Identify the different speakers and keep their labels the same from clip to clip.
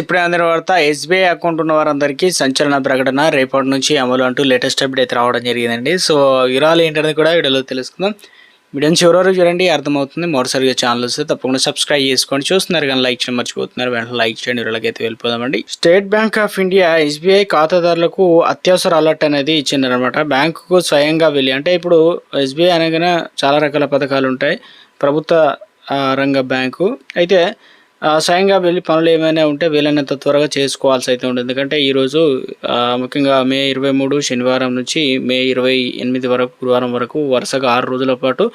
Speaker 1: ఇప్పుడే అందిన వార్త ఎస్బీఐ అకౌంట్ ఉన్న వారందరికీ సంచలన ప్రకటన రేపటి నుంచి అమలు అంటూ లేటెస్ట్ అప్డేట్ అయితే రావడం జరిగిందండి. సో వివరాలు ఏంటనేది కూడా వీడియోలో తెలుసుకుందాం. వీడియోని చివరి వరకు చూడండి, అర్థమవుతుంది. మరోసారిగా ఛానల్ వస్తే తప్పకుండా సబ్స్క్రైబ్ చేసుకోండి. చూస్తున్నారు కానీ లైక్ చేయడం మర్చిపోతున్నారు, వెంటనే లైక్ చేయండి. వీళ్ళకైతే వెళ్ళిపోదామండి. State bank of India SBI ఖాతాదారులకు అత్యవసర అలర్ట్ అనేది ఇచ్చిందనమాట. బ్యాంకుకు స్వయంగా వెళ్ళి, అంటే ఇప్పుడు ఎస్బీఐ అనగానే చాలా రకాల పథకాలు ఉంటాయి, ప్రభుత్వ రంగ బ్యాంకు అయితే స్వయంగా వెళ్ళి పనులు ఏమైనా ఉంటే వీలైనంత త్వరగా చేసుకోవాల్సి అయితే ఉంటుంది. ఎందుకంటే ఈరోజు ముఖ్యంగా మే 23 శనివారం నుంచి మే 28 వరకు గురువారం వరకు వరుసగా 6 రోజుల పాటు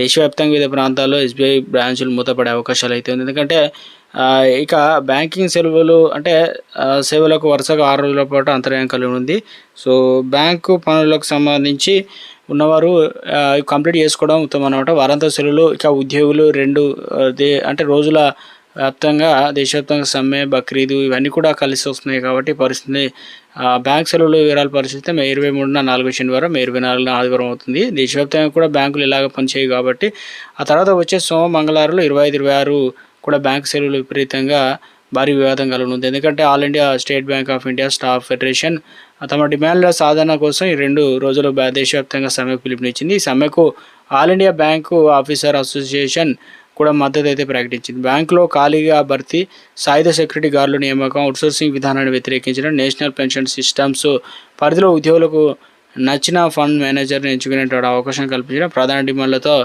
Speaker 1: దేశవ్యాప్తంగా వివిధ ప్రాంతాల్లో ఎస్బీఐ బ్రాంచులు మూతపడే అవకాశాలు అయితే ఉంది. ఎందుకంటే ఇక బ్యాంకింగ్ సెలవులు అంటే సేవలకు వరుసగా 6 రోజుల పాటు అంతరాయం కలిగి ఉంది. సో బ్యాంకు పనులకు సంబంధించి ఉన్నవారు కంప్లీట్ చేసుకోవడం ఉత్తమం అన్నమాట. వారాంత సెలవులు ఇక ఉద్యోగులు అంటే రోజుల వ్యాప్తంగా దేశవ్యాప్తంగా సమ్మె, బక్రీదు ఇవన్నీ కూడా కలిసి వస్తున్నాయి. కాబట్టి పరిస్థితి బ్యాంక్ సెలవులు వివరాల పరిస్థితి మే 23న 4 శనివారం, మే 24న ఆదివారం అవుతుంది. దేశవ్యాప్తంగా కూడా బ్యాంకులు ఇలాగ పనిచేయవు కాబట్టి ఆ తర్వాత వచ్చే సోమ మంగళవారాలు 25, 26 కూడా బ్యాంక్ సెలవులు విపరీతంగా భారీ వివాదం కలగనుంది. ఎందుకంటే all India state bank of India staff federation తమ డిమాండ్ల సాధన కోసం ఈ 2 రోజులు దేశవ్యాప్తంగా సమ్మెకు పిలుపునిచ్చింది. ఈ సమ్మెకు all India bank officer association కూడా మద్దతు అయితే ప్రకటించింది. బ్యాంకులో ఖాళీగా భర్తీ, సాయుధ సెక్యూరిటీ గార్డుల నియామకం, అవుట్సోర్సింగ్ విధానాన్ని వ్యతిరేకించడం, నేషనల్ పెన్షన్ సిస్టమ్స్ పరిధిలో ఉద్యోగులకు నచ్చిన ఫండ్ మేనేజర్ని ఎంచుకునే అవకాశం కల్పించడం ప్రధాన డిమాండ్లతో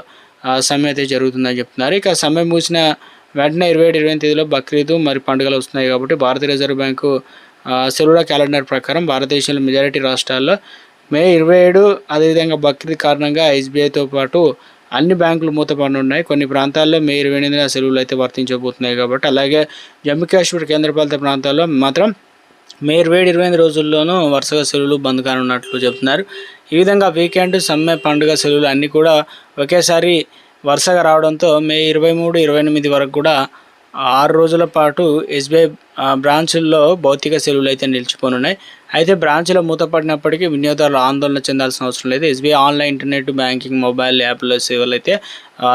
Speaker 1: సమ్మె అయితే జరుగుతుందని చెప్తున్నారు. ఇక సమ్మె ముగిసిన వెంటనే 27, 28 తేదీలో బక్రీద్ మరి పండుగలు వస్తున్నాయి కాబట్టి భారతీయ రిజర్వ్ బ్యాంకు సెలవుల క్యాలెండర్ ప్రకారం భారతదేశంలో మెజారిటీ రాష్ట్రాల్లో మే 27 అదేవిధంగా బక్రీద్ కారణంగా ఎస్బీఐతో పాటు అన్ని బ్యాంకులు మూతపడనున్నాయి. కొన్ని ప్రాంతాల్లో మే 28న సెలవులు అయితే వర్తించబోతున్నాయి కాబట్టి, అలాగే జమ్మూ కాశ్మీర్ కేంద్రపాలిత ప్రాంతాల్లో మాత్రం మే 27, 28 రోజుల్లోనూ వరుసగా సెలవులు బంద్ కానున్నట్లు చెబుతున్నారు. ఈ విధంగా వీకెండ్, సమ్మె, పండుగ సెలవులు అన్నీ కూడా ఒకేసారి వరుసగా రావడంతో మే 23, 28 వరకు కూడా 6 రోజుల పాటు ఎస్బీఐ బ్రాంచుల్లో భౌతిక సెలవులు అయితే నిలిచిపోనున్నాయి. అయితే బ్రాంచ్లో మూతపడినప్పటికీ వినియోగదారులు ఆందోళన చెందాల్సిన అవసరం లేదు. SBI online, internet banking, mobile యాప్ల సేవలు అయితే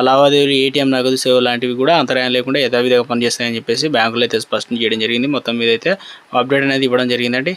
Speaker 1: లావాదేవీలు, ఏటీఎం, నగదు సేవలు లాంటివి కూడా అంతరాయం లేకుండా యథావిధిగా పనిచేస్తాయని చెప్పేసి బ్యాంకులు అయితే స్పష్టం చేయడం జరిగింది. మొత్తం మీద అయితే అప్డేట్ అనేది ఇవ్వడం జరిగిందండి.